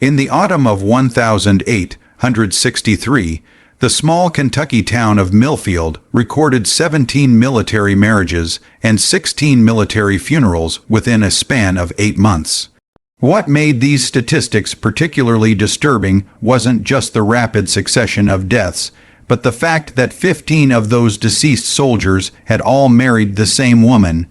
In the autumn of 1863, the small Kentucky town of Millfield recorded 17 military marriages and 16 military funerals within a span of 8 months. What made these statistics particularly disturbing wasn't just the rapid succession of deaths, but the fact that 15 of those deceased soldiers had all married the same woman.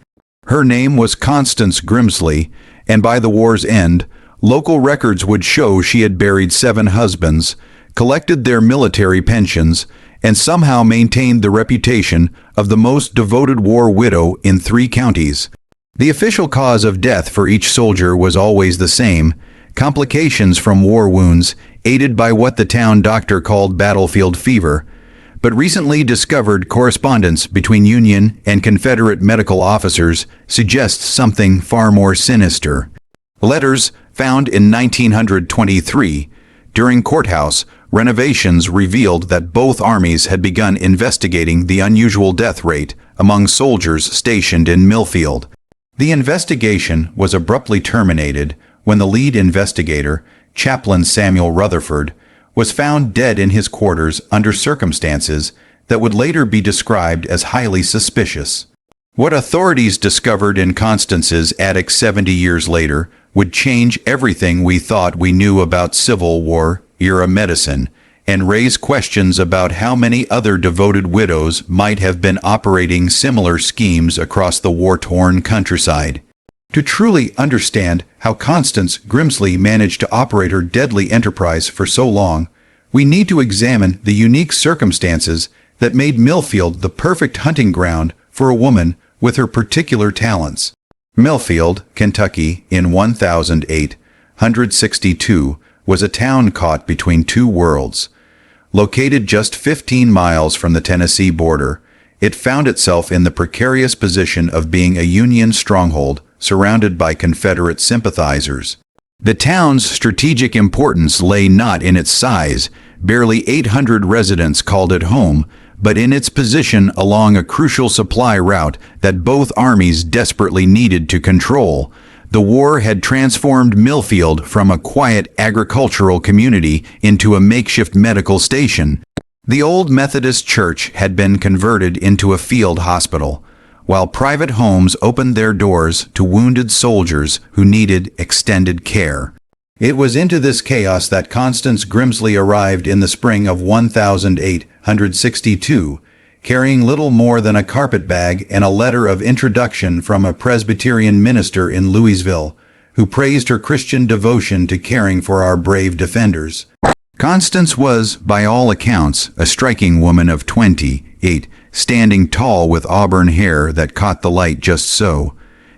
Her name was Constance Grimsley, and by the war's end, local records would show she had buried 7 husbands, collected their military pensions, and somehow maintained the reputation of the most devoted war widow in 3 counties. The official cause of death for each soldier was always the same: complications from war wounds, aided by what the town doctor called battlefield fever. But recently discovered correspondence between Union and Confederate medical officers suggests something far more sinister. Letters found in 1923 during courthouse renovations revealed that both armies had begun investigating the unusual death rate among soldiers stationed in Millfield. The investigation was abruptly terminated when the lead investigator, Chaplain Samuel Rutherford, was found dead in his quarters under circumstances that would later be described as highly suspicious. What authorities discovered in Constance's attic 70 years later would change everything we thought we knew about Civil War-era medicine and raise questions about how many other devoted widows might have been operating similar schemes across the war-torn countryside. To truly understand how Constance Grimsley managed to operate her deadly enterprise for so long, we need to examine the unique circumstances that made Millfield the perfect hunting ground for a woman with her particular talents. Millfield, Kentucky, in 1862, was a town caught between 2 worlds. Located just 15 miles from the Tennessee border, it found itself in the precarious position of being a Union stronghold surrounded by Confederate sympathizers. The town's strategic importance lay not in its size, barely 800 residents called it home, but in its position along a crucial supply route that both armies desperately needed to control. The war had transformed Millfield from a quiet agricultural community into a makeshift medical station. The old Methodist church had been converted into a field hospital, while private homes opened their doors to wounded soldiers who needed extended care. It was into this chaos that Constance Grimsley arrived in the spring of 1862, carrying little more than a carpetbag and a letter of introduction from a Presbyterian minister in Louisville, who praised her Christian devotion to caring for our brave defenders. Constance was, by all accounts, a striking woman of 28, standing tall with auburn hair that caught the light just so.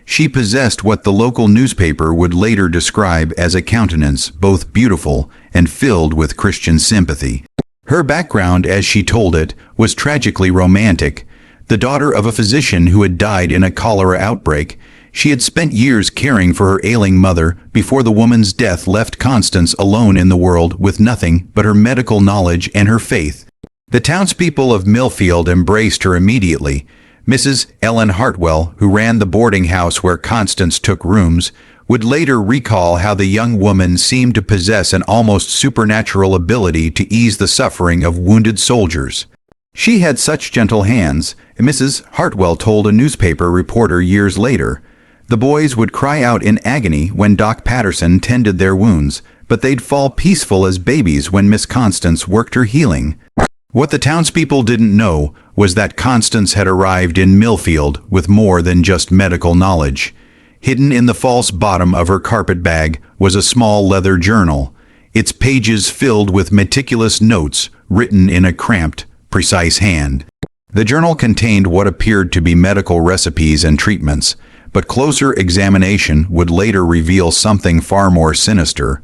She possessed what the local newspaper would later describe as a countenance both beautiful and filled with Christian sympathy. Her background, as she told it, was tragically romantic. The daughter of a physician who had died in a cholera outbreak, she had spent years caring for her ailing mother before the woman's death left Constance alone in the world with nothing but her medical knowledge and her faith. The townspeople of Millfield embraced her immediately. Mrs. Ellen Hartwell, who ran the boarding house where Constance took rooms, would later recall how the young woman seemed to possess an almost supernatural ability to ease the suffering of wounded soldiers. She had such gentle hands, Mrs. Hartwell told a newspaper reporter years later. The boys would cry out in agony when Doc Patterson tended their wounds, but they'd fall peaceful as babies when Miss Constance worked her healing. What the townspeople didn't know was that Constance had arrived in Millfield with more than just medical knowledge. Hidden in the false bottom of her carpetbag was a small leather journal, its pages filled with meticulous notes written in a cramped, precise hand. The journal contained what appeared to be medical recipes and treatments, but closer examination would later reveal something far more sinister: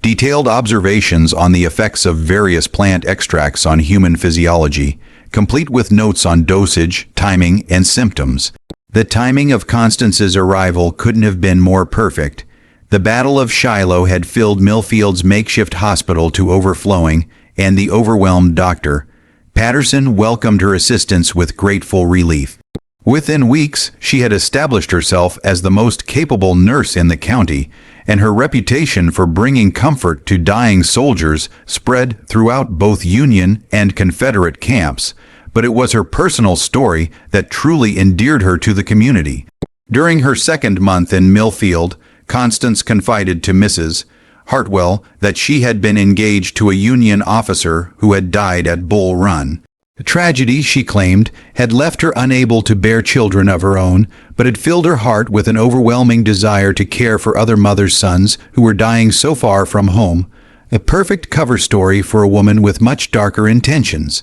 detailed observations on the effects of various plant extracts on human physiology, complete with notes on dosage, timing, and symptoms. The timing of Constance's arrival couldn't have been more perfect. The Battle of Shiloh had filled Millfield's makeshift hospital to overflowing, and the overwhelmed doctor, Patterson, welcomed her assistance with grateful relief. Within weeks, she had established herself as the most capable nurse in the county, and her reputation for bringing comfort to dying soldiers spread throughout both Union and Confederate camps, but it was her personal story that truly endeared her to the community. During her second month in Millfield, Constance confided to Mrs. Hartwell that she had been engaged to a Union officer who had died at Bull Run. The tragedy, she claimed, had left her unable to bear children of her own, but had filled her heart with an overwhelming desire to care for other mothers' sons who were dying so far from home. A perfect cover story for a woman with much darker intentions.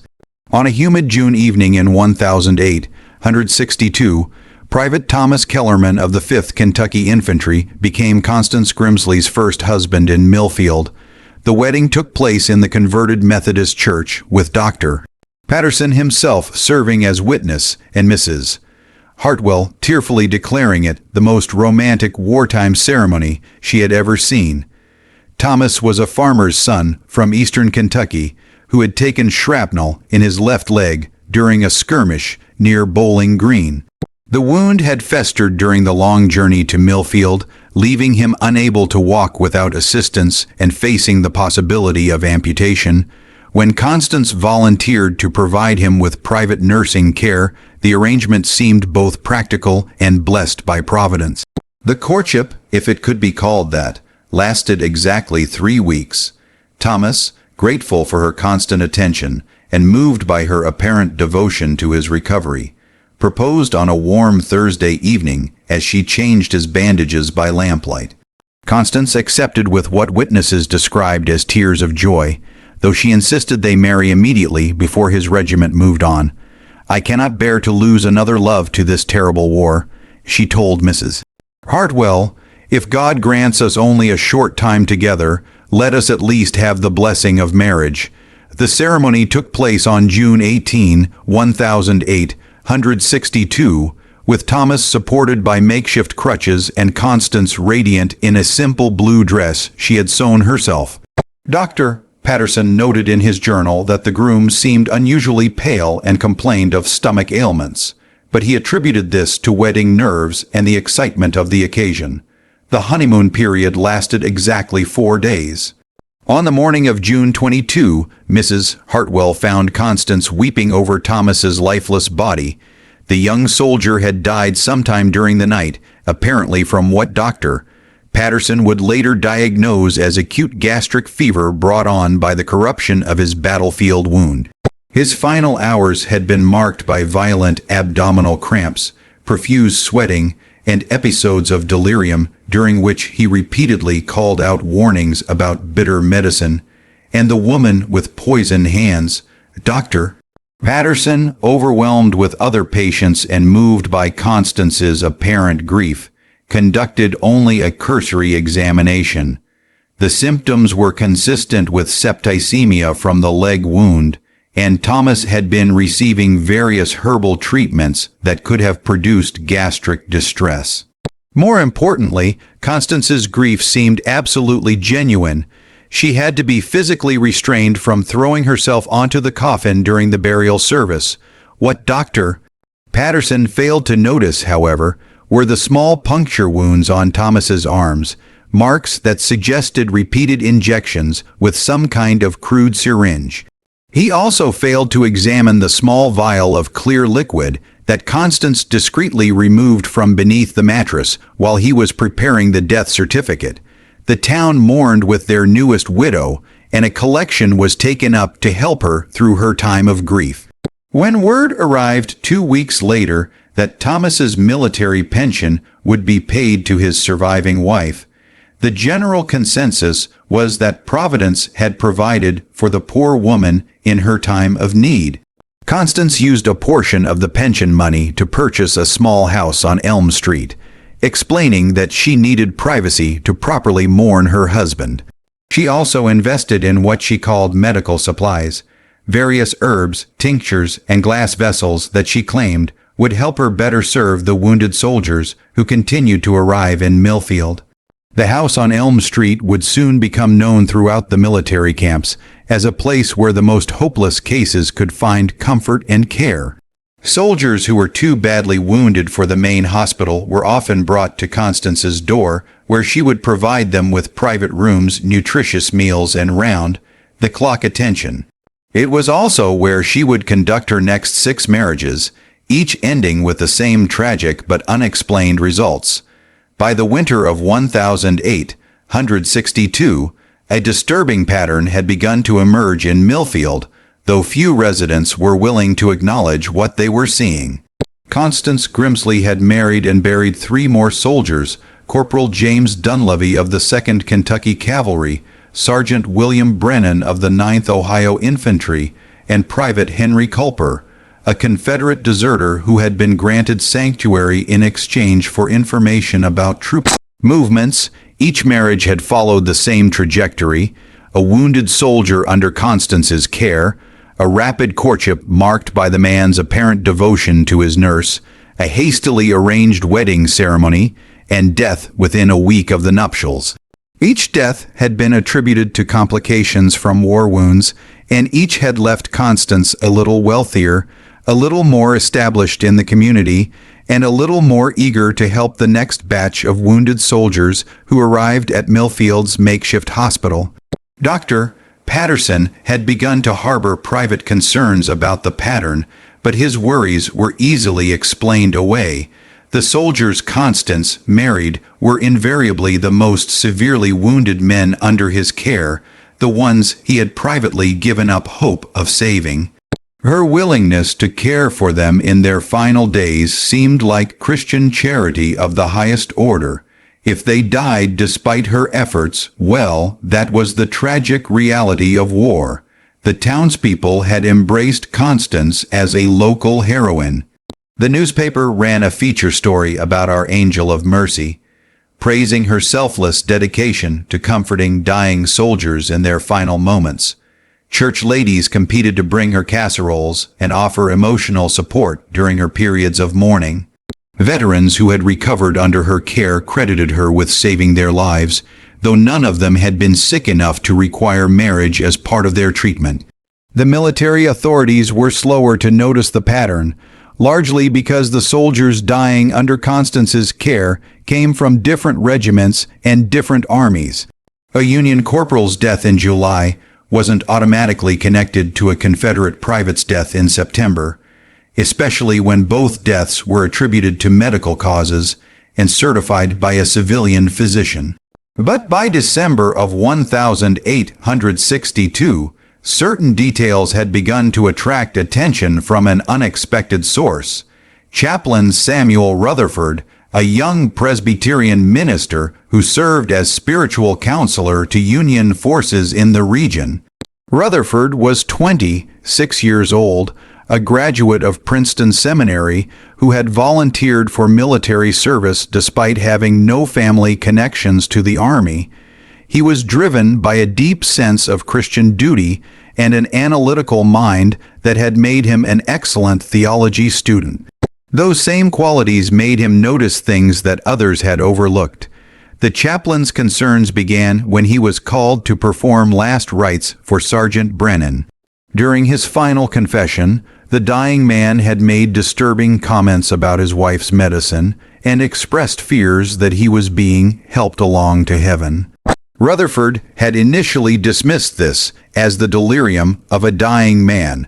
On a humid June evening in 162, Private Thomas Kellerman of the 5th Kentucky Infantry became Constance Grimsley's first husband in Millfield. The wedding took place in the converted Methodist church, with Dr. Patterson himself serving as witness and Mrs. Hartwell tearfully declaring it the most romantic wartime ceremony she had ever seen. Thomas was a farmer's son from eastern Kentucky who had taken shrapnel in his left leg during a skirmish near Bowling Green. The wound had festered during the long journey to Millfield, leaving him unable to walk without assistance and facing the possibility of amputation. When Constance volunteered to provide him with private nursing care, the arrangement seemed both practical and blessed by Providence. The courtship, if it could be called that, lasted exactly 3 weeks. Thomas, grateful for her constant attention and moved by her apparent devotion to his recovery, proposed on a warm Thursday evening as she changed his bandages by lamplight. Constance accepted with what witnesses described as tears of joy, though she insisted they marry immediately before his regiment moved on. "I cannot bear to lose another love to this terrible war," she told Mrs. Hartwell. "If God grants us only a short time together, let us at least have the blessing of marriage." The ceremony took place on June 18, 1862, with Thomas supported by makeshift crutches and Constance radiant in a simple blue dress she had sewn herself. Dr. Patterson noted in his journal that the groom seemed unusually pale and complained of stomach ailments, but he attributed this to wedding nerves and the excitement of the occasion. The honeymoon period lasted exactly 4 days. On the morning of June 22, Mrs. Hartwell found Constance weeping over Thomas's lifeless body. The young soldier had died sometime during the night, apparently from what Dr. Patterson would later diagnose as acute gastric fever brought on by the corruption of his battlefield wound. His final hours had been marked by violent abdominal cramps, profuse sweating, and episodes of delirium during which he repeatedly called out warnings about bitter medicine, and the woman with poisoned hands. Dr. Patterson, overwhelmed with other patients and moved by Constance's apparent grief, conducted only a cursory examination. The symptoms were consistent with septicemia from the leg wound, and Thomas had been receiving various herbal treatments that could have produced gastric distress. More importantly, Constance's grief seemed absolutely genuine. She had to be physically restrained from throwing herself onto the coffin during the burial service. What Dr. Patterson failed to notice, however, were the small puncture wounds on Thomas's arms, marks that suggested repeated injections with some kind of crude syringe. He also failed to examine the small vial of clear liquid that Constance discreetly removed from beneath the mattress while he was preparing the death certificate. The town mourned with their newest widow, and a collection was taken up to help her through her time of grief. When word arrived 2 weeks later that Thomas's military pension would be paid to his surviving wife, the general consensus was that Providence had provided for the poor woman in her time of need. Constance used a portion of the pension money to purchase a small house on Elm Street, explaining that she needed privacy to properly mourn her husband. She also invested in what she called medical supplies, various herbs, tinctures, and glass vessels that she claimed would help her better serve the wounded soldiers who continued to arrive in Millfield. The house on Elm Street would soon become known throughout the military camps as a place where the most hopeless cases could find comfort and care. Soldiers who were too badly wounded for the main hospital were often brought to Constance's door where she would provide them with private rooms, nutritious meals, and round-the-clock attention. It was also where she would conduct her next 6 marriages, each ending with the same tragic but unexplained results. By the winter of 1862, a disturbing pattern had begun to emerge in Millfield, though few residents were willing to acknowledge what they were seeing. Constance Grimsley had married and buried 3 more soldiers: Corporal James Dunleavy of the 2nd Kentucky Cavalry, Sergeant William Brennan of the 9th Ohio Infantry, and Private Henry Culper, a Confederate deserter who had been granted sanctuary in exchange for information about troop movements. Each marriage had followed the same trajectory: a wounded soldier under Constance's care, a rapid courtship marked by the man's apparent devotion to his nurse, a hastily arranged wedding ceremony, and death within a week of the nuptials. Each death had been attributed to complications from war wounds, and each had left Constance a little wealthier, a little more established in the community, and a little more eager to help the next batch of wounded soldiers who arrived at Millfield's makeshift hospital. Dr. Patterson had begun to harbor private concerns about the pattern, but his worries were easily explained away. The soldiers Constance married were invariably the most severely wounded men under his care, the ones he had privately given up hope of saving. Her willingness to care for them in their final days seemed like Christian charity of the highest order. If they died despite her efforts, well, that was the tragic reality of war. The townspeople had embraced Constance as a local heroine. The newspaper ran a feature story about our angel of mercy, praising her selfless dedication to comforting dying soldiers in their final moments. Church ladies competed to bring her casseroles and offer emotional support during her periods of mourning. Veterans who had recovered under her care credited her with saving their lives, though none of them had been sick enough to require marriage as part of their treatment. The military authorities were slower to notice the pattern, largely because the soldiers dying under Constance's care came from different regiments and different armies. A Union corporal's death in July wasn't automatically connected to a Confederate private's death in September, especially when both deaths were attributed to medical causes and certified by a civilian physician. But by December of 1862, certain details had begun to attract attention from an unexpected source. Chaplain Samuel Rutherford, a young Presbyterian minister who served as spiritual counselor to Union forces in the region. Rutherford was 26 years old, a graduate of Princeton Seminary who had volunteered for military service despite having no family connections to the Army. He was driven by a deep sense of Christian duty and an analytical mind that had made him an excellent theology student. Those same qualities made him notice things that others had overlooked. The chaplain's concerns began when he was called to perform last rites for Sergeant Brennan. During his final confession, the dying man had made disturbing comments about his wife's medicine and expressed fears that he was being helped along to heaven. Rutherford had initially dismissed this as the delirium of a dying man,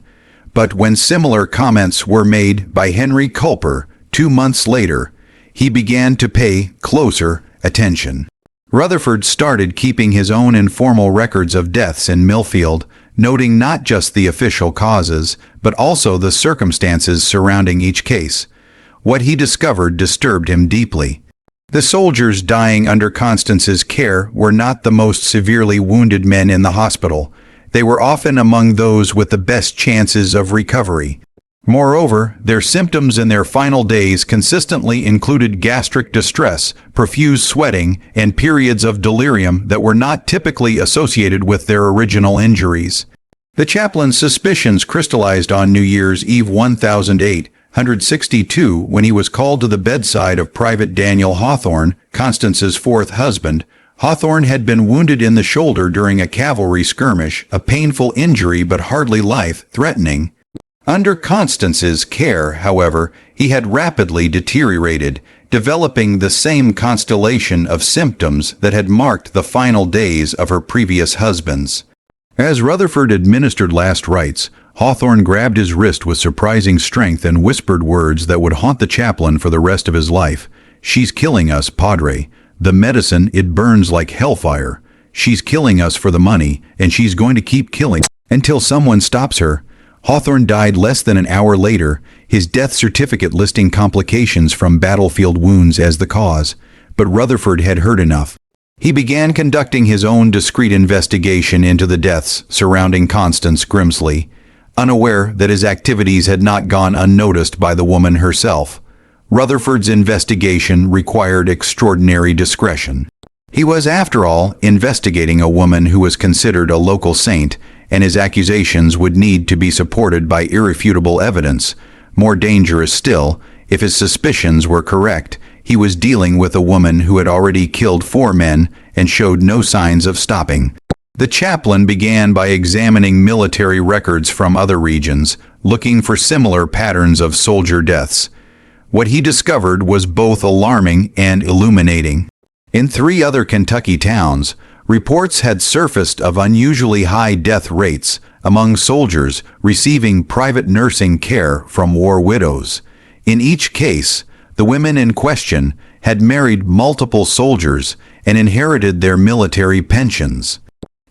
but when similar comments were made by Henry Culper 2 months later, he began to pay closer attention. Rutherford started keeping his own informal records of deaths in Millfield, noting not just the official causes, but also the circumstances surrounding each case. What he discovered disturbed him deeply. The soldiers dying under Constance's care were not the most severely wounded men in the hospital. They were often among those with the best chances of recovery. Moreover, their symptoms in their final days consistently included gastric distress, profuse sweating, and periods of delirium that were not typically associated with their original injuries. The chaplain's suspicions crystallized on New Year's Eve 1862 when he was called to the bedside of Private Daniel Hawthorne, Constance's 4th husband. Hawthorne had been wounded in the shoulder during a cavalry skirmish, a painful injury but hardly life-threatening. Under Constance's care, however, he had rapidly deteriorated, developing the same constellation of symptoms that had marked the final days of her previous husbands. As Rutherford administered last rites, Hawthorne grabbed his wrist with surprising strength and whispered words that would haunt the chaplain for the rest of his life. "She's killing us, Padre. The medicine, it burns like hellfire. She's killing us for the money, and she's going to keep killing until someone stops her." Hawthorne died less than an hour later, his death certificate listing complications from battlefield wounds as the cause. But Rutherford had heard enough. He began conducting his own discreet investigation into the deaths surrounding Constance Grimsley, unaware that his activities had not gone unnoticed by the woman herself. Rutherford's investigation required extraordinary discretion. He was, after all, investigating a woman who was considered a local saint, and his accusations would need to be supported by irrefutable evidence. More dangerous still, if his suspicions were correct, he was dealing with a woman who had already killed 4 men and showed no signs of stopping. The chaplain began by examining military records from other regions, looking for similar patterns of soldier deaths. What he discovered was both alarming and illuminating. In 3 other Kentucky towns, reports had surfaced of unusually high death rates among soldiers receiving private nursing care from war widows. In each case, the women in question had married multiple soldiers and inherited their military pensions.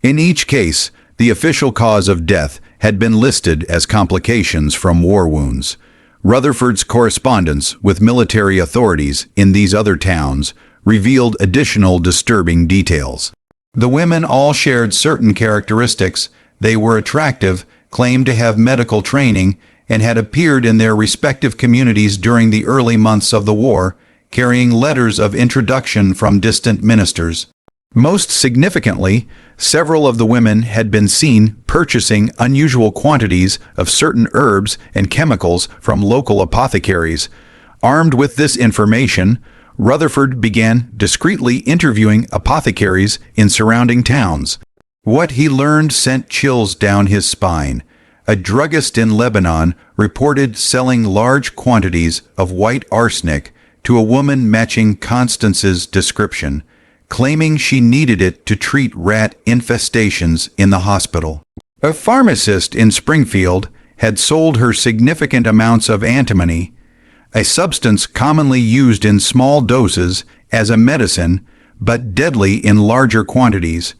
In each case, the official cause of death had been listed as complications from war wounds. Rutherford's correspondence with military authorities in these other towns revealed additional disturbing details. The women all shared certain characteristics. They were attractive, claimed to have medical training, and had appeared in their respective communities during the early months of the war, carrying letters of introduction from distant ministers. Most significantly, several of the women had been seen purchasing unusual quantities of certain herbs and chemicals from local apothecaries. Armed with this information, Rutherford began discreetly interviewing apothecaries in surrounding towns. What he learned sent chills down his spine. A druggist in Lebanon reported selling large quantities of white arsenic to a woman matching Constance's description, claiming she needed it to treat rat infestations in the hospital. A pharmacist in Springfield had sold her significant amounts of antimony, a substance commonly used in small doses as a medicine, but deadly in larger quantities.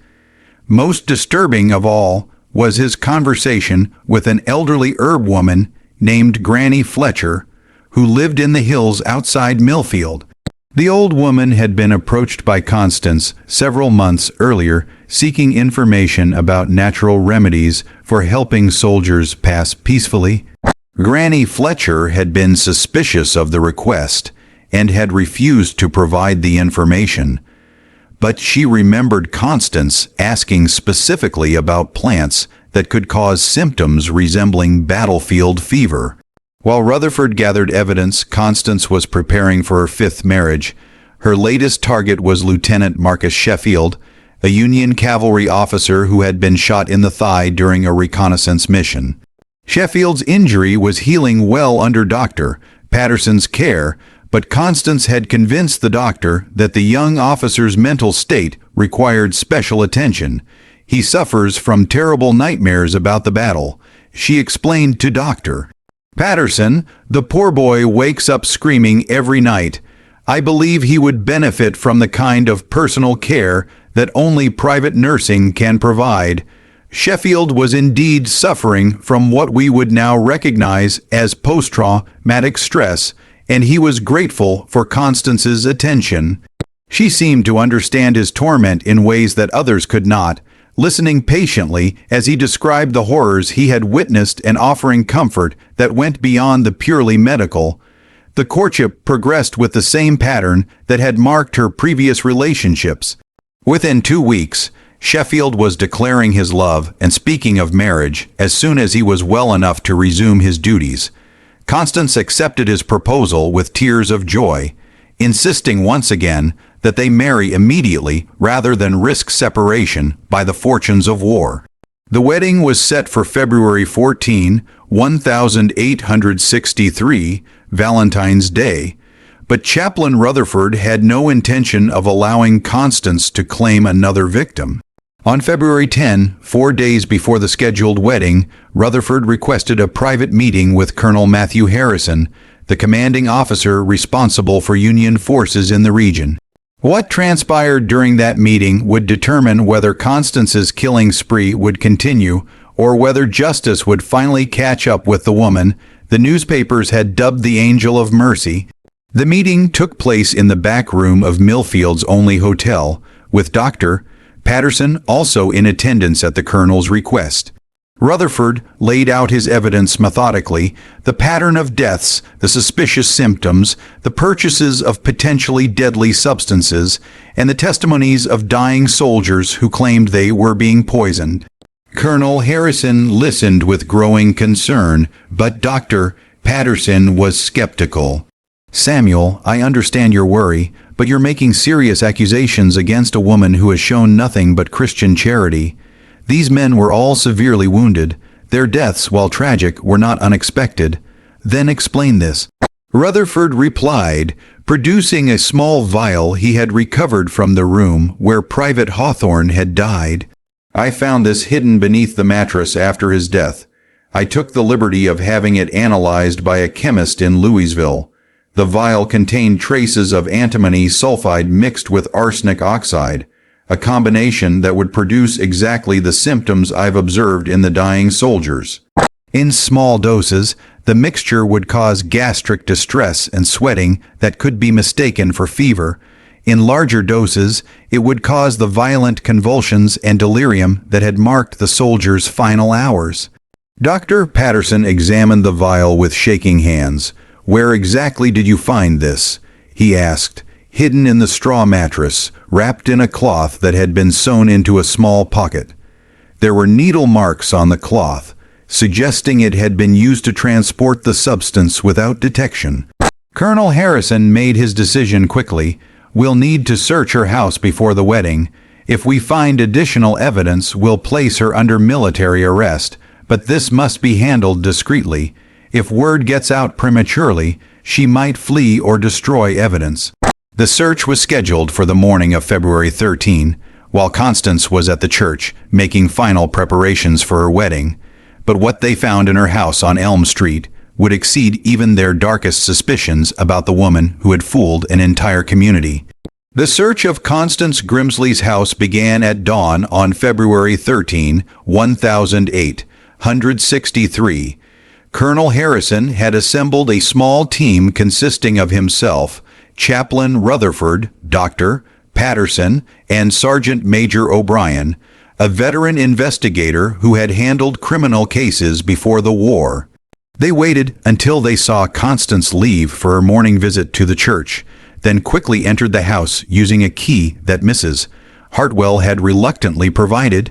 Most disturbing of all was his conversation with an elderly herb woman named Granny Fletcher, who lived in the hills outside Millfield. The old woman had been approached by Constance several months earlier seeking information about natural remedies for helping soldiers pass peacefully. Granny Fletcher had been suspicious of the request and had refused to provide the information. But she remembered Constance asking specifically about plants that could cause symptoms resembling battlefield fever. While Rutherford gathered evidence, Constance was preparing for her 5th marriage. Her latest target was Lieutenant Marcus Sheffield, a Union cavalry officer who had been shot in the thigh during a reconnaissance mission. Sheffield's injury was healing well under Dr. Patterson's care, but Constance had convinced the doctor that the young officer's mental state required special attention. "He suffers from terrible nightmares about the battle," she explained to Dr. Patterson. "The poor boy wakes up screaming every night. I believe he would benefit from the kind of personal care that only private nursing can provide." Sheffield was indeed suffering from what we would now recognize as post-traumatic stress, and he was grateful for Constance's attention. She seemed to understand his torment in ways that others could not, listening patiently as he described the horrors he had witnessed and offering comfort that went beyond the purely medical. The courtship progressed with the same pattern that had marked her previous relationships. Within 2 weeks, Sheffield was declaring his love and speaking of marriage as soon as he was well enough to resume his duties. Constance accepted his proposal with tears of joy, insisting once again that they marry immediately rather than risk separation by the fortunes of war. The wedding was set for February 14, 1863, Valentine's Day, But Chaplain Rutherford had no intention of allowing Constance to claim another victim. On February 10, 4 days before the scheduled wedding, Rutherford requested a private meeting with Colonel Matthew Harrison, the commanding officer responsible for Union forces in the region. What transpired during that meeting would determine whether Constance's killing spree would continue or whether justice would finally catch up with the woman the newspapers had dubbed the Angel of Mercy. The meeting took place in the back room of Millfield's only hotel, with Dr. Patterson also in attendance at the colonel's request. Rutherford laid out his evidence methodically, the pattern of deaths, the suspicious symptoms, the purchases of potentially deadly substances, and the testimonies of dying soldiers who claimed they were being poisoned. Colonel Harrison listened with growing concern, but Dr. Patterson was skeptical. "Samuel, I understand your worry, but you're making serious accusations against a woman who has shown nothing but Christian charity. These men were all severely wounded. Their deaths, while tragic, were not unexpected. Then explain this." Rutherford replied, producing a small vial he had recovered from the room where Private Hawthorne had died. "I found this hidden beneath the mattress after his death. I took the liberty of having it analyzed by a chemist in Louisville. The vial contained traces of antimony sulfide mixed with arsenic oxide, a combination that would produce exactly the symptoms I've observed in the dying soldiers. In small doses, the mixture would cause gastric distress and sweating that could be mistaken for fever. In larger doses, it would cause the violent convulsions and delirium that had marked the soldiers' final hours." Dr. Patterson examined the vial with shaking hands. "Where exactly did you find this?" he asked. "Hidden in the straw mattress, wrapped in a cloth that had been sewn into a small pocket. There were needle marks on the cloth, suggesting it had been used to transport the substance without detection." Colonel Harrison made his decision quickly. "We'll need to search her house before the wedding. If we find additional evidence, we'll place her under military arrest, but this must be handled discreetly. If word gets out prematurely, she might flee or destroy evidence." The search was scheduled for the morning of February 13, while Constance was at the church, making final preparations for her wedding. But what they found in her house on Elm Street would exceed even their darkest suspicions about the woman who had fooled an entire community. The search of Constance Grimsley's house began at dawn on February 13, 1863. Colonel Harrison had assembled a small team consisting of himself, Chaplain Rutherford, Dr. Patterson, and Sergeant Major O'Brien, a veteran investigator who had handled criminal cases before the war. They waited until they saw Constance leave for her morning visit to the church, then quickly entered the house using a key that Mrs. Hartwell had reluctantly provided.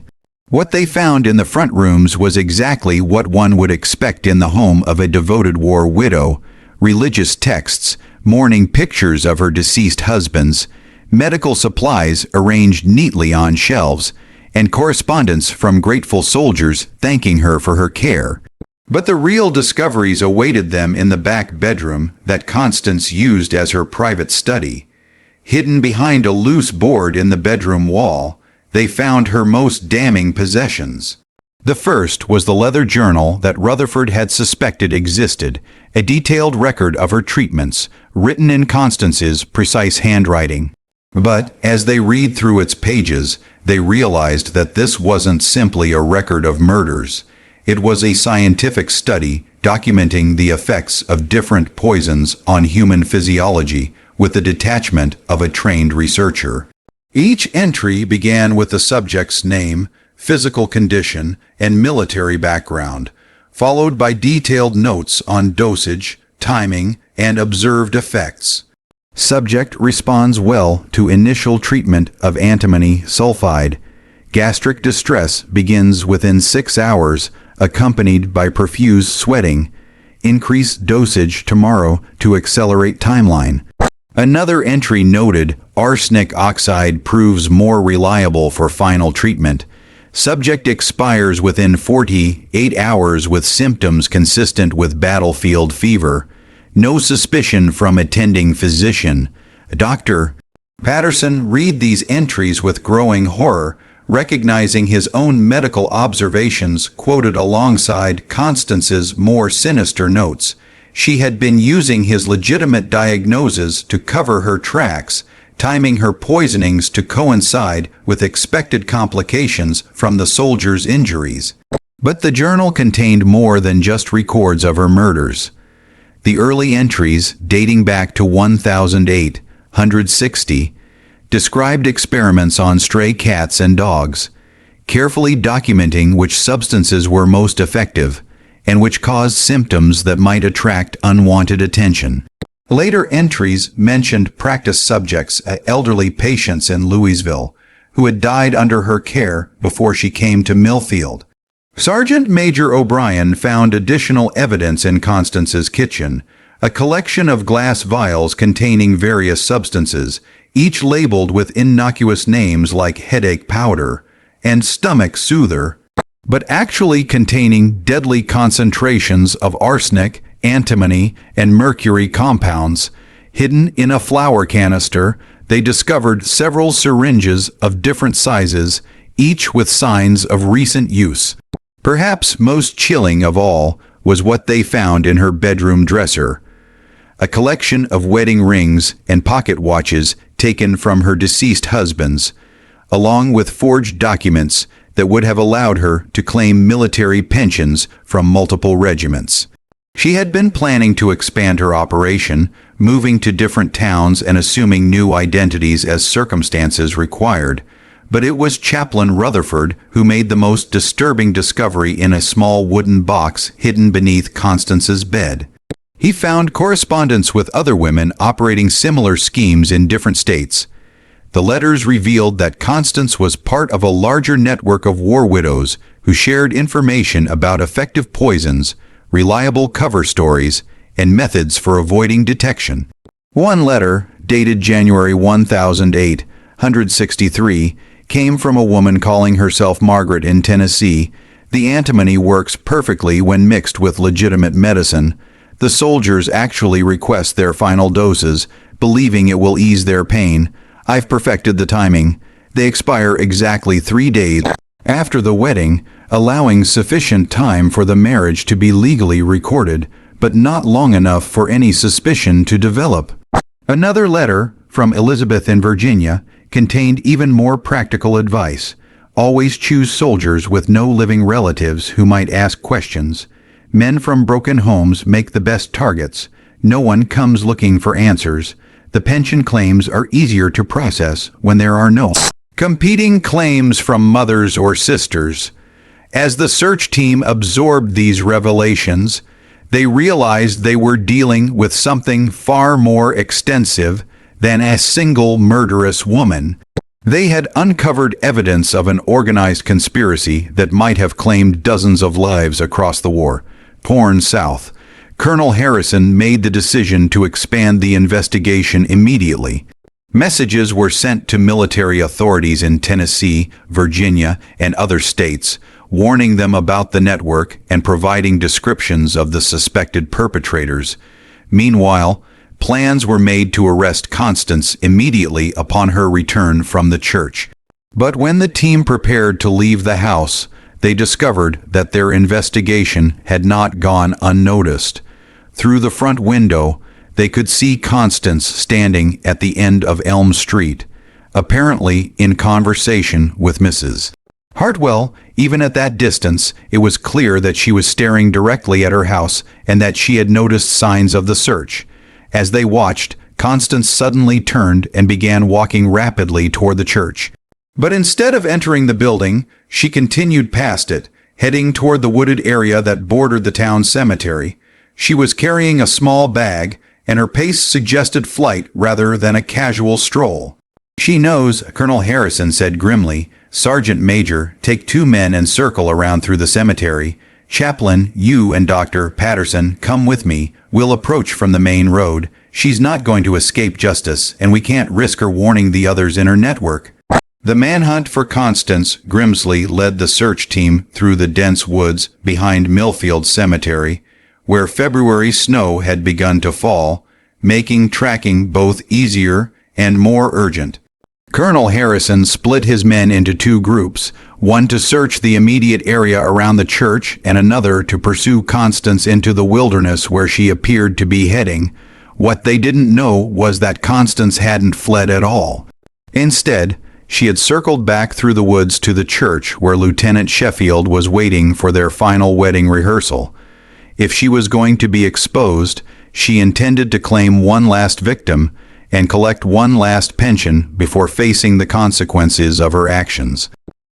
What they found in the front rooms was exactly what one would expect in the home of a devoted war widow: religious texts, mourning pictures of her deceased husbands, medical supplies arranged neatly on shelves, and correspondence from grateful soldiers thanking her for her care. But the real discoveries awaited them in the back bedroom that Constance used as her private study. Hidden behind a loose board in the bedroom wall, they found her most damning possessions. The first was the leather journal that Rutherford had suspected existed, a detailed record of her treatments, written in Constance's precise handwriting. But as they read through its pages, they realized that this wasn't simply a record of murders. It was a scientific study documenting the effects of different poisons on human physiology with the detachment of a trained researcher. Each entry began with the subject's name, physical condition, and military background, followed by detailed notes on dosage, timing, and observed effects. Subject responds well to initial treatment of antimony sulfide. Gastric distress begins within 6 hours, accompanied by profuse sweating. Increase dosage tomorrow to accelerate timeline. Another entry noted arsenic oxide proves more reliable for final treatment. Subject expires within 48 hours with symptoms consistent with battlefield fever. No suspicion from attending physician. Dr. Patterson read these entries with growing horror, recognizing his own medical observations quoted alongside Constance's more sinister notes. She had been using his legitimate diagnoses to cover her tracks, timing her poisonings to coincide with expected complications from the soldiers' injuries. But the journal contained more than just records of her murders. The early entries, dating back to 1860, described experiments on stray cats and dogs, carefully documenting which substances were most effective and which caused symptoms that might attract unwanted attention. Later entries mentioned practice subjects, elderly patients in Louisville, who had died under her care before she came to Millfield. Sergeant Major O'Brien found additional evidence in Constance's kitchen, a collection of glass vials containing various substances, each labeled with innocuous names like headache powder and stomach soother, but actually containing deadly concentrations of arsenic, antimony, and mercury compounds. Hidden in a flour canister, they discovered several syringes of different sizes, each with signs of recent use. Perhaps most chilling of all was what they found in her bedroom dresser, a collection of wedding rings and pocket watches taken from her deceased husbands, along with forged documents that would have allowed her to claim military pensions from multiple regiments. She had been planning to expand her operation, moving to different towns and assuming new identities as circumstances required, but it was Chaplain Rutherford who made the most disturbing discovery in a small wooden box hidden beneath Constance's bed. He found correspondence with other women operating similar schemes in different states. The letters revealed that Constance was part of a larger network of war widows who shared information about effective poisons, reliable cover stories, and methods for avoiding detection. One letter, dated January 1863, came from a woman calling herself Margaret in Tennessee. The antimony works perfectly when mixed with legitimate medicine. The soldiers actually request their final doses, believing it will ease their pain. I've perfected the timing. They expire exactly 3 days after the wedding, allowing sufficient time for the marriage to be legally recorded, but not long enough for any suspicion to develop. Another letter, from Elizabeth in Virginia, contained even more practical advice. Always choose soldiers with no living relatives who might ask questions. Men from broken homes make the best targets. No one comes looking for answers. The pension claims are easier to process when there are no competing claims from mothers or sisters. As the search team absorbed these revelations, they realized they were dealing with something far more extensive than a single murderous woman. They had uncovered evidence of an organized conspiracy that might have claimed dozens of lives across the war. Torn south, Colonel Harrison made the decision to expand the investigation immediately. Messages were sent to military authorities in Tennessee, Virginia, and other states, warning them about the network and providing descriptions of the suspected perpetrators. Meanwhile, plans were made to arrest Constance immediately upon her return from the church. But when the team prepared to leave the house, they discovered that their investigation had not gone unnoticed. Through the front window, they could see Constance standing at the end of Elm Street, apparently in conversation with Mrs. Hartwell. Even at that distance, it was clear that she was staring directly at her house and that she had noticed signs of the search. As they watched, Constance suddenly turned and began walking rapidly toward the church. But instead of entering the building, she continued past it, heading toward the wooded area that bordered the town cemetery. She was carrying a small bag, and her pace suggested flight rather than a casual stroll. "She knows," Colonel Harrison said grimly. "Sergeant Major, take 2 men and circle around through the cemetery. Chaplain, you and Dr. Patterson, come with me. We'll approach from the main road. She's not going to escape justice, and we can't risk her warning the others in her network." The manhunt for Constance Grimsley led the search team through the dense woods behind Millfield Cemetery, where February snow had begun to fall, making tracking both easier and more urgent. Colonel Harrison split his men into two groups, one to search the immediate area around the church and another to pursue Constance into the wilderness where she appeared to be heading. What they didn't know was that Constance hadn't fled at all. Instead, she had circled back through the woods to the church where Lieutenant Sheffield was waiting for their final wedding rehearsal. If she was going to be exposed, she intended to claim one last victim and collect one last pension before facing the consequences of her actions.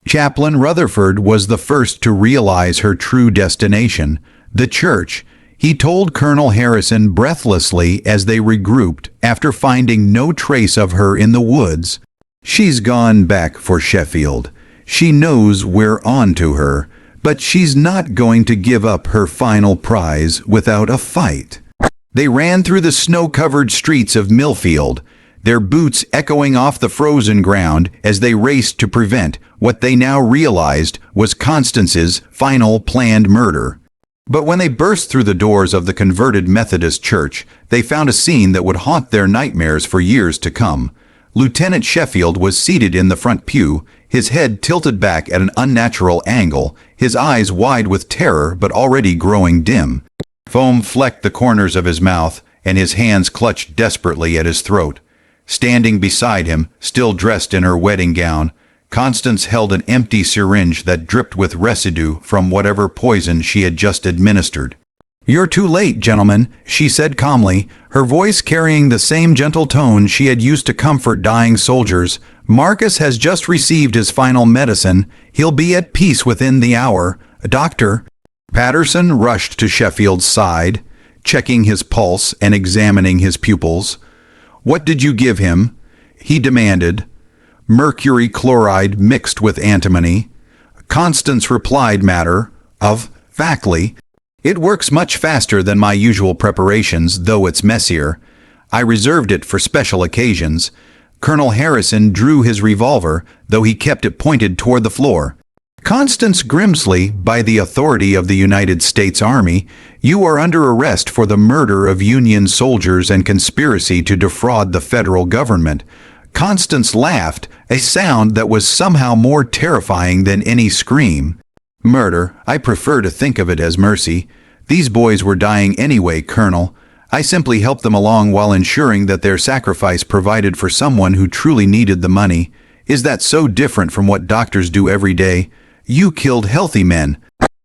Chaplain Rutherford was the first to realize her true destination, the church. He told Colonel Harrison breathlessly as they regrouped after finding no trace of her in the woods. "She's gone back for Sheffield. She knows we're on to her, but she's not going to give up her final prize without a fight." They ran through the snow-covered streets of Millfield, their boots echoing off the frozen ground as they raced to prevent what they now realized was Constance's final planned murder. But when they burst through the doors of the converted Methodist church, they found a scene that would haunt their nightmares for years to come. Lieutenant Sheffield was seated in the front pew, his head tilted back at an unnatural angle, his eyes wide with terror but already growing dim. Foam flecked the corners of his mouth, and his hands clutched desperately at his throat. Standing beside him, still dressed in her wedding gown, Constance held an empty syringe that dripped with residue from whatever poison she had just administered. "You're too late, gentlemen," she said calmly, her voice carrying the same gentle tone she had used to comfort dying soldiers. "Marcus has just received his final medicine. He'll be at peace within the hour. Doctor." Patterson rushed to Sheffield's side, checking his pulse and examining his pupils. "What did you give him?" he demanded. "Mercury chloride mixed with antimony." Constance replied matter-of-factly, "It works much faster than my usual preparations, though it's messier. I reserved it for special occasions." Colonel Harrison drew his revolver, though he kept it pointed toward the floor. "Constance Grimsley, by the authority of the United States Army, you are under arrest for the murder of Union soldiers and conspiracy to defraud the federal government." Constance laughed, a sound that was somehow more terrifying than any scream. "Murder, I prefer to think of it as mercy. These boys were dying anyway, Colonel. I simply helped them along while ensuring that their sacrifice provided for someone who truly needed the money. Is that so different from what doctors do every day? You killed healthy men."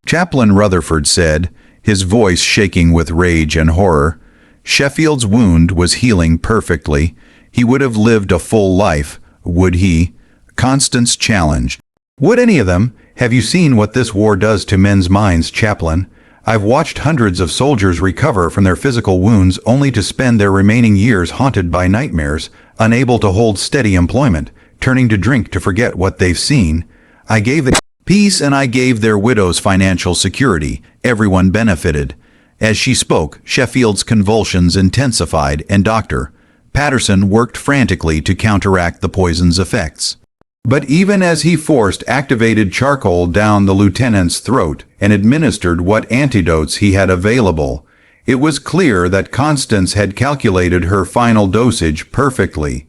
Chaplain Rutherford said, his voice shaking with rage and horror. "Sheffield's wound was healing perfectly. He would have lived a full life, would he?" Constance challenged. "Would any of them? Have you seen what this war does to men's minds, Chaplain? I've watched hundreds of soldiers recover from their physical wounds only to spend their remaining years haunted by nightmares, unable to hold steady employment, turning to drink to forget what they've seen. I gave them peace and I gave their widows financial security. Everyone benefited." As she spoke, Sheffield's convulsions intensified and Dr. Patterson worked frantically to counteract the poison's effects. But even as he forced activated charcoal down the lieutenant's throat and administered what antidotes he had available, it was clear that Constance had calculated her final dosage perfectly.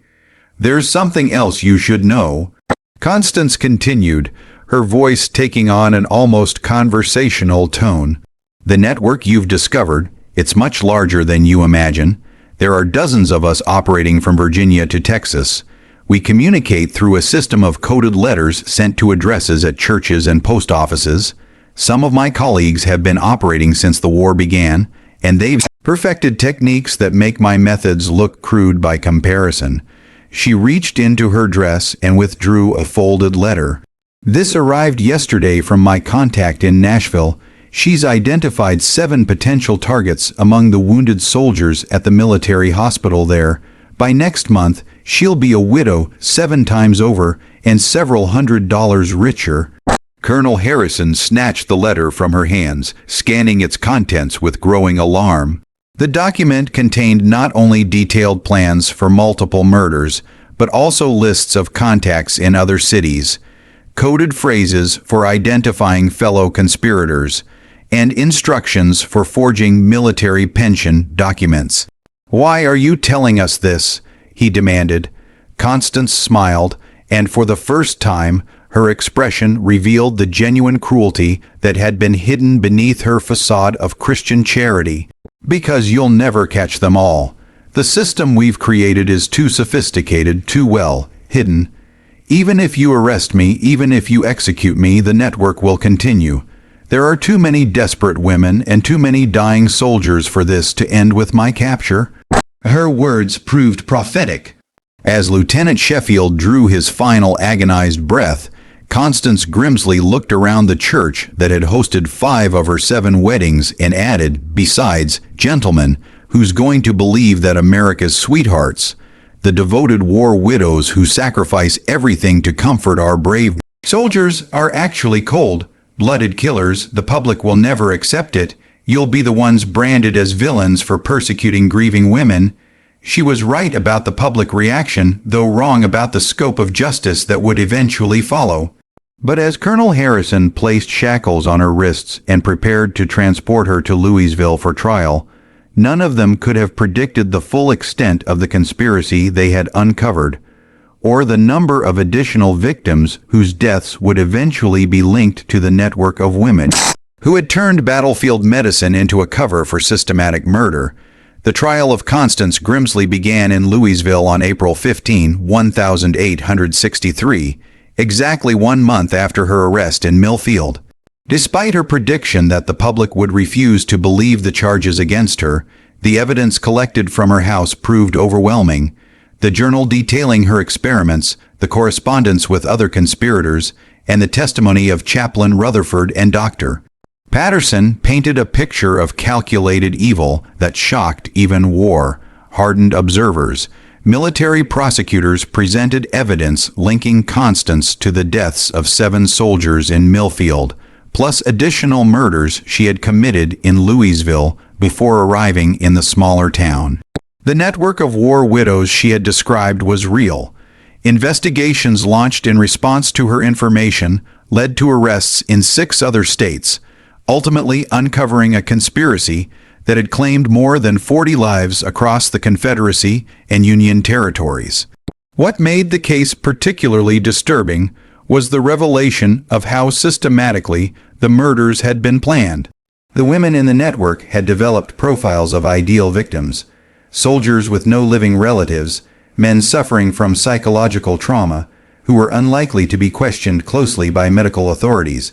"There's something else you should know," Constance continued, her voice taking on an almost conversational tone. "The network you've discovered, it's much larger than you imagine. There are dozens of us operating from Virginia to Texas. We communicate through a system of coded letters sent to addresses at churches and post offices. Some of my colleagues have been operating since the war began, and they've perfected techniques that make my methods look crude by comparison." She reached into her dress and withdrew a folded letter. "This arrived yesterday from my contact in Nashville. She's identified 7 potential targets among the wounded soldiers at the military hospital there. By next month, she'll be a widow 7 times over and several $100s richer." Colonel Harrison snatched the letter from her hands, scanning its contents with growing alarm. The document contained not only detailed plans for multiple murders, but also lists of contacts in other cities, coded phrases for identifying fellow conspirators, and instructions for forging military pension documents. "Why are you telling us this?" he demanded. Constance smiled, and for the first time, her expression revealed the genuine cruelty that had been hidden beneath her facade of Christian charity. "Because you'll never catch them all. The system we've created is too sophisticated, too well hidden. Even if you arrest me, even if you execute me, the network will continue. There are too many desperate women and too many dying soldiers for this to end with my capture." Her words proved prophetic. As Lieutenant Sheffield drew his final agonized breath, Constance Grimsley looked around the church that had hosted 5 of her 7 weddings and added, "Besides, gentlemen, who's going to believe that America's sweethearts, the devoted war widows who sacrifice everything to comfort our brave soldiers, are actually cold-blooded killers? The public will never accept it. You'll be the ones branded as villains for persecuting grieving women." She was right about the public reaction, though wrong about the scope of justice that would eventually follow. But as Colonel Harrison placed shackles on her wrists and prepared to transport her to Louisville for trial, none of them could have predicted the full extent of the conspiracy they had uncovered, or the number of additional victims whose deaths would eventually be linked to the network of women who had turned battlefield medicine into a cover for systematic murder. The trial of Constance Grimsley began in Louisville on April 15, 1863, exactly 1 month after her arrest in Millfield. Despite her prediction that the public would refuse to believe the charges against her, the evidence collected from her house proved overwhelming. The journal detailing her experiments, the correspondence with other conspirators, and the testimony of Chaplain Rutherford and Dr. Patterson painted a picture of calculated evil that shocked even war-hardened observers. Military prosecutors presented evidence linking Constance to the deaths of 7 soldiers in Millfield, plus additional murders she had committed in Louisville before arriving in the smaller town. The network of war widows she had described was real. Investigations launched in response to her information led to arrests in 6 other states, ultimately uncovering a conspiracy that had claimed more than 40 lives across the Confederacy and Union territories. What made the case particularly disturbing was the revelation of how systematically the murders had been planned. The women in the network had developed profiles of ideal victims: soldiers with no living relatives, men suffering from psychological trauma who were unlikely to be questioned closely by medical authorities,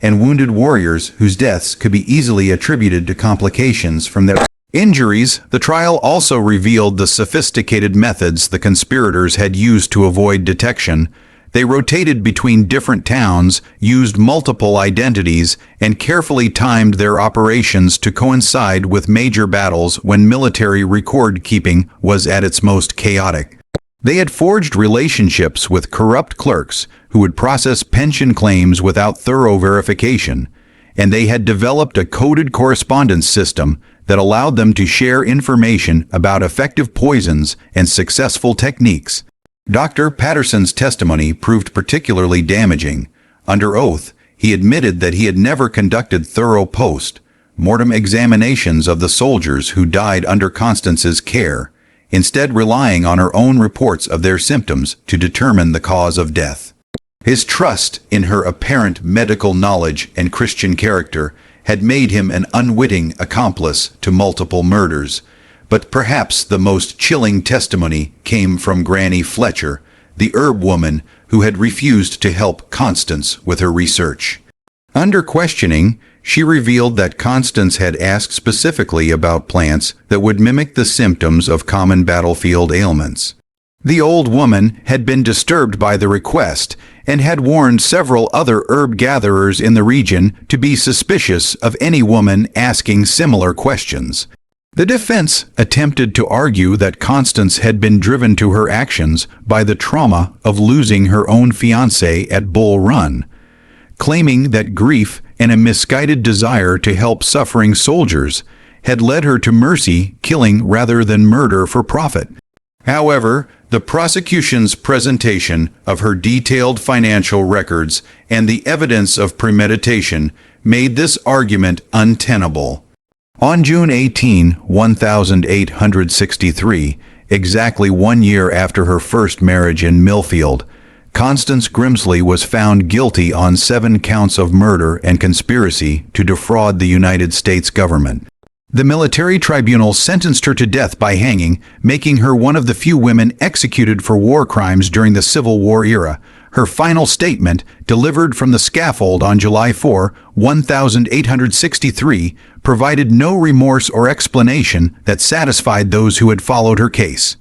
and wounded warriors whose deaths could be easily attributed to complications from their injuries. The trial also revealed the sophisticated methods the conspirators had used to avoid detection. They rotated between different towns, used multiple identities, and carefully timed their operations to coincide with major battles when military record-keeping was at its most chaotic. They had forged relationships with corrupt clerks who would process pension claims without thorough verification, and they had developed a coded correspondence system that allowed them to share information about effective poisons and successful techniques. Dr. Patterson's testimony proved particularly damaging. Under oath, he admitted that he had never conducted thorough post-mortem examinations of the soldiers who died under Constance's care, instead relying on her own reports of their symptoms to determine the cause of death. His trust in her apparent medical knowledge and Christian character had made him an unwitting accomplice to multiple murders, but perhaps the most chilling testimony came from Granny Fletcher, the herb woman who had refused to help Constance with her research. Under questioning, she revealed that Constance had asked specifically about plants that would mimic the symptoms of common battlefield ailments. The old woman had been disturbed by the request and had warned several other herb gatherers in the region to be suspicious of any woman asking similar questions. The defense attempted to argue that Constance had been driven to her actions by the trauma of losing her own fiancé at Bull Run, claiming that grief and a misguided desire to help suffering soldiers had led her to mercy killing rather than murder for profit. However, the prosecution's presentation of her detailed financial records and the evidence of premeditation made this argument untenable. On June 18, 1863, exactly 1 year after her first marriage in Millfield, Constance Grimsley was found guilty on 7 counts of murder and conspiracy to defraud the United States government. The military tribunal sentenced her to death by hanging, making her one of the few women executed for war crimes during the Civil War era. Her final statement, delivered from the scaffold on July 4, 1863, provided no remorse or explanation that satisfied those who had followed her case.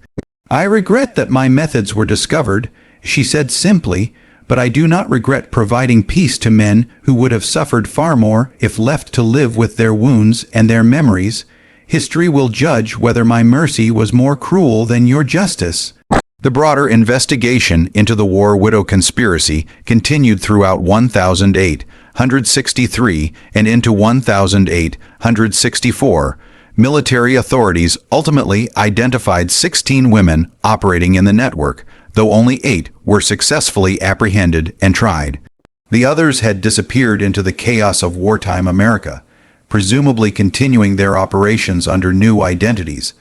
"I regret that my methods were discovered," she said simply, "but I do not regret providing peace to men who would have suffered far more if left to live with their wounds and their memories. History will judge whether my mercy was more cruel than your justice." The broader investigation into the war widow conspiracy continued throughout 1863 and into 1864. Military authorities ultimately identified 16 women operating in the network, though only 8 were successfully apprehended and tried. The others had disappeared into the chaos of wartime America, presumably continuing their operations under new identities.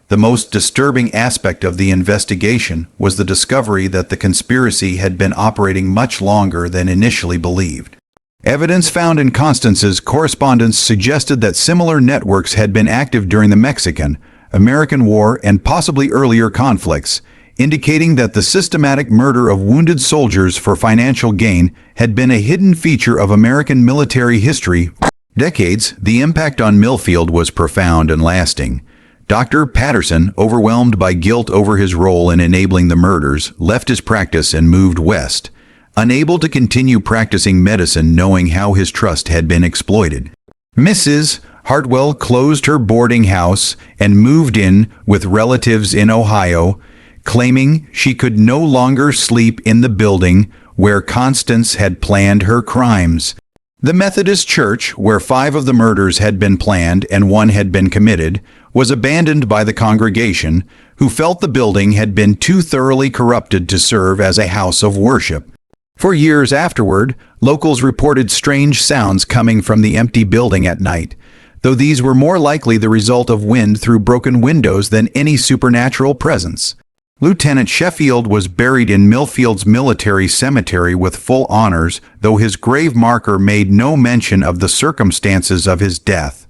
The most disturbing aspect of the investigation was the discovery that the conspiracy had been operating much longer than initially believed. Evidence found in Constance's correspondence suggested that similar networks had been active during the Mexican, American War and possibly earlier conflicts, indicating that the systematic murder of wounded soldiers for financial gain had been a hidden feature of American military history. Decades, the impact on Millfield was profound and lasting. Dr. Patterson, overwhelmed by guilt over his role in enabling the murders, left his practice and moved west, unable to continue practicing medicine knowing how his trust had been exploited. Mrs. Hartwell closed her boarding house and moved in with relatives in Ohio, claiming she could no longer sleep in the building where Constance had planned her crimes. The Methodist Church, where 5 of the murders had been planned and 1 had been committed, was abandoned by the congregation, who felt the building had been too thoroughly corrupted to serve as a house of worship. For years afterward, locals reported strange sounds coming from the empty building at night, though these were more likely the result of wind through broken windows than any supernatural presence. Lieutenant Sheffield was buried in Millfield's military cemetery with full honors, though his grave marker made no mention of the circumstances of his death.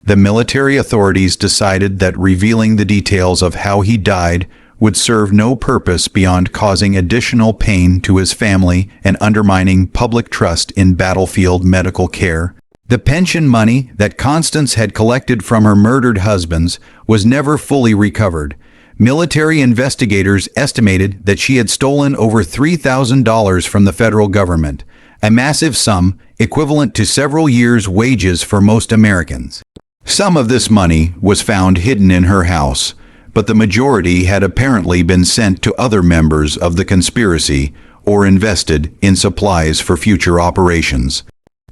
The military authorities decided that revealing the details of how he died would serve no purpose beyond causing additional pain to his family and undermining public trust in battlefield medical care. The pension money that Constance had collected from her murdered husbands was never fully recovered. Military investigators estimated that she had stolen over $3,000 from the federal government, a massive sum equivalent to several years' wages for most Americans. Some of this money was found hidden in her house, but the majority had apparently been sent to other members of the conspiracy or invested in supplies for future operations.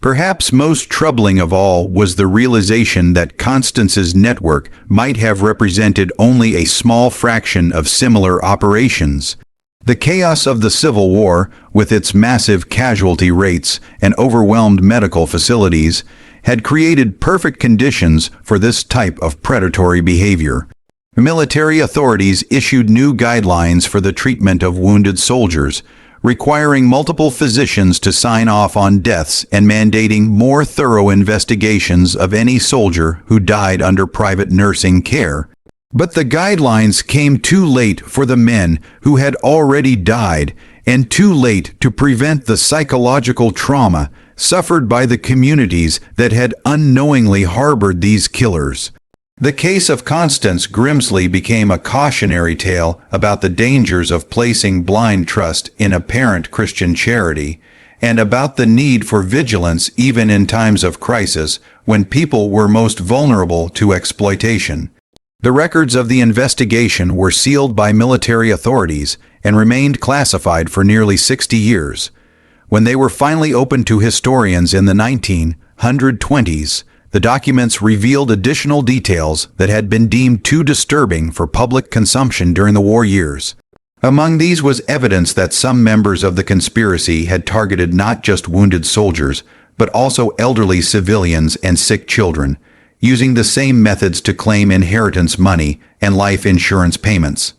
Perhaps most troubling of all was the realization that Constance's network might have represented only a small fraction of similar operations. The chaos of the Civil War, with its massive casualty rates and overwhelmed medical facilities, had created perfect conditions for this type of predatory behavior. Military authorities issued new guidelines for the treatment of wounded soldiers, requiring multiple physicians to sign off on deaths and mandating more thorough investigations of any soldier who died under private nursing care. But the guidelines came too late for the men who had already died, and too late to prevent the psychological trauma suffered by the communities that had unknowingly harbored these killers. The case of Constance Grimsley became a cautionary tale about the dangers of placing blind trust in apparent Christian charity, and about the need for vigilance even in times of crisis when people were most vulnerable to exploitation. The records of the investigation were sealed by military authorities and remained classified for nearly 60 years. When they were finally opened to historians in the 1920s, the documents revealed additional details that had been deemed too disturbing for public consumption during the war years. Among these was evidence that some members of the conspiracy had targeted not just wounded soldiers, but also elderly civilians and sick children, using the same methods to claim inheritance money and life insurance payments.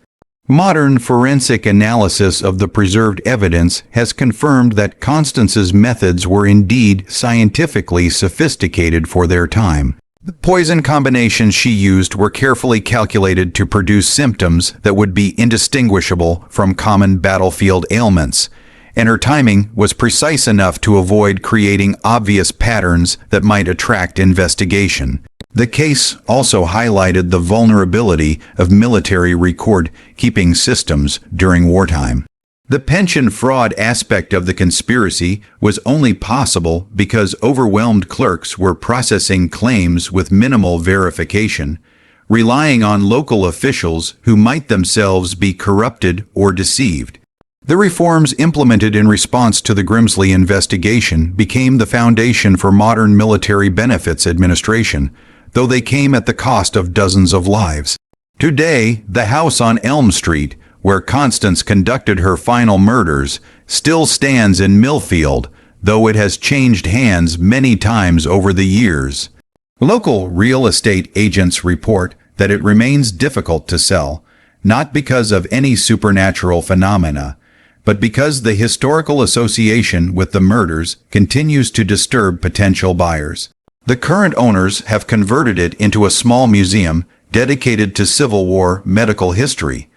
Modern forensic analysis of the preserved evidence has confirmed that Constance's methods were indeed scientifically sophisticated for their time. The poison combinations she used were carefully calculated to produce symptoms that would be indistinguishable from common battlefield ailments, and her timing was precise enough to avoid creating obvious patterns that might attract investigation. The case also highlighted the vulnerability of military record-keeping systems during wartime. The pension fraud aspect of the conspiracy was only possible because overwhelmed clerks were processing claims with minimal verification, relying on local officials who might themselves be corrupted or deceived. The reforms implemented in response to the Grimsley investigation became the foundation for modern military benefits administration, though they came at the cost of dozens of lives. Today, the house on Elm Street, where Constance conducted her final murders, still stands in Millfield, though it has changed hands many times over the years. Local real estate agents report that it remains difficult to sell, not because of any supernatural phenomena, but because the historical association with the murders continues to disturb potential buyers. The current owners have converted it into a small museum dedicated to Civil War medical history,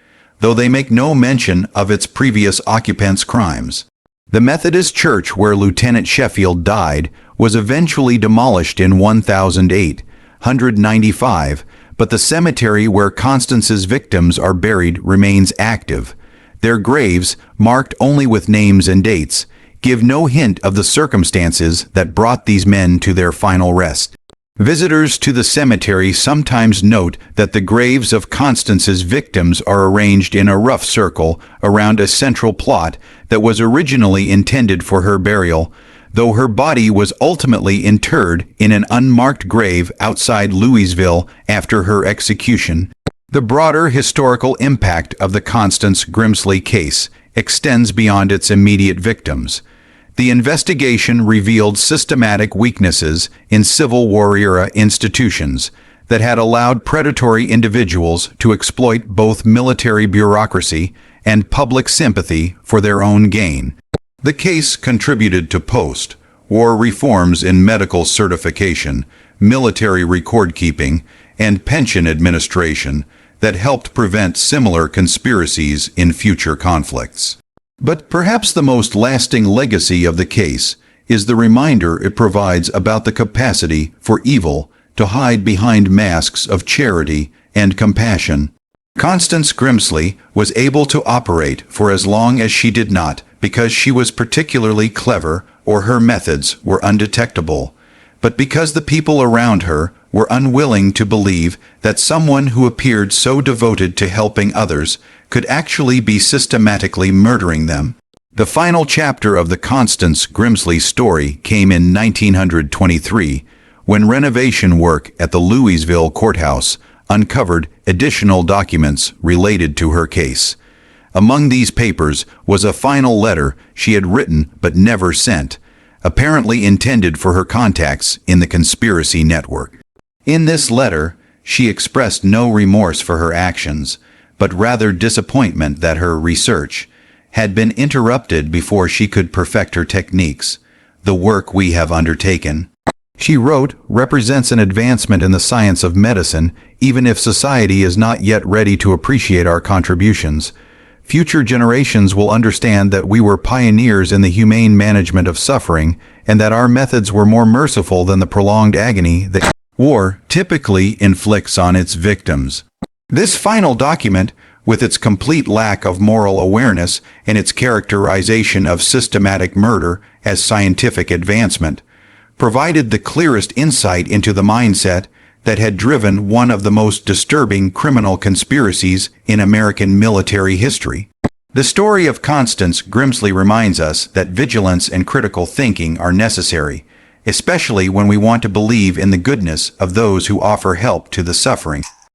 though they make no mention of its previous occupants' crimes. The Methodist church where Lieutenant Sheffield died was eventually demolished in 1895, but the cemetery where Constance's victims are buried remains active. Their graves, marked only with names and dates, give no hint of the circumstances that brought these men to their final rest. Visitors to the cemetery sometimes note that the graves of Constance's victims are arranged in a rough circle around a central plot that was originally intended for her burial, though her body was ultimately interred in an unmarked grave outside Louisville after her execution. The broader historical impact of the Constance Grimsley case extends beyond its immediate victims. The investigation revealed systematic weaknesses in Civil War-era institutions that had allowed predatory individuals to exploit both military bureaucracy and public sympathy for their own gain. The case contributed to post-war reforms in medical certification, military record-keeping, and pension administration that helped prevent similar conspiracies in future conflicts. But perhaps the most lasting legacy of the case is the reminder it provides about the capacity for evil to hide behind masks of charity and compassion. Constance Grimsley was able to operate for as long as she did not because she was particularly clever or her methods were undetectable, but because the people around her were unwilling to believe that someone who appeared so devoted to helping others could actually be systematically murdering them. The final chapter of the Constance Grimsley story came in 1923, when renovation work at the Louisville courthouse uncovered additional documents related to her case. Among these papers was a final letter she had written but never sent, apparently intended for her contacts in the conspiracy network. In this letter, she expressed no remorse for her actions, but rather disappointment that her research had been interrupted before she could perfect her techniques. The work we have undertaken, she wrote, represents an advancement in the science of medicine, even if society is not yet ready to appreciate our contributions. Future generations will understand that we were pioneers in the humane management of suffering, and that our methods were more merciful than the prolonged agony that war typically inflicts on its victims. This final document, with its complete lack of moral awareness and its characterization of systematic murder as scientific advancement, provided the clearest insight into the mindset that had driven one of the most disturbing criminal conspiracies in American military history. The story of Constance Grimsley reminds us that vigilance and critical thinking are necessary, especially when we want to believe in the goodness of those who offer help to the suffering.